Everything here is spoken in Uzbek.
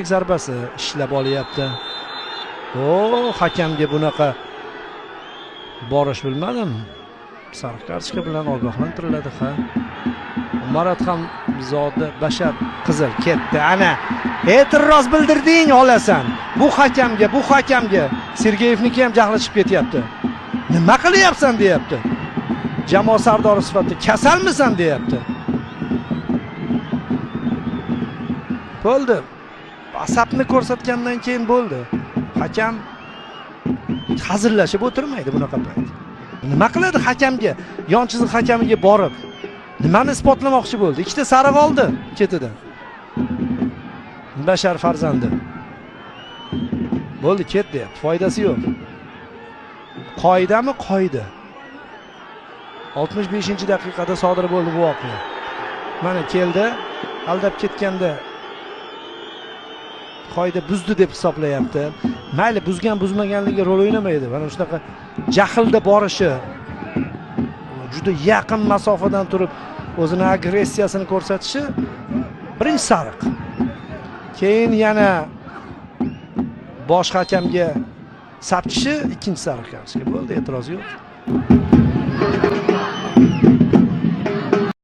Zarbasi ishlab olyapti. Hakamga bunaqa borish bilmadim. Sariq kartochka bilan ogohlantiriladi. Marat ham zodi bashar qizil ketdi. Ana e'tiroz bildirding, olasan. Bu hakamga Sergeyevniki ham jahli chiqib ketyapti. Nima qilyapsan deyapti. Jamoa sardori sifatida kasalmisan deyapti. Bo'ldi. Asabni ko'rsatgandan keyin bo'ldi. Hakam hazillashib o'tirmaydi bunaqa payt. Nima qiladi hakamga? Yon chiziq hakamiga borib nimani isbotlamoqchi bo'ldi? Ikkita sariq oldi ketidan. Bashar farzandi. Bo'ldi, ketdi. Foydasi yo'q. Qoidami? Qoida. 65-daqiqada sodir bo'ldi bu voqea. Mana keldi, aldab ketganda qoida buzdi deb hisoblayapti. Mayli, buzmaganligi rol o'ynamaydi. Mana shunaqa jahlda borishi, juda yaqin masofadan turib o'zini agressiyasini ko'rsatishi birinchi sariq. Keyin yana bosh hakamga sapchishi ikkinchi sariq kartochka. Bo'ldi, e'tiroz yo'q.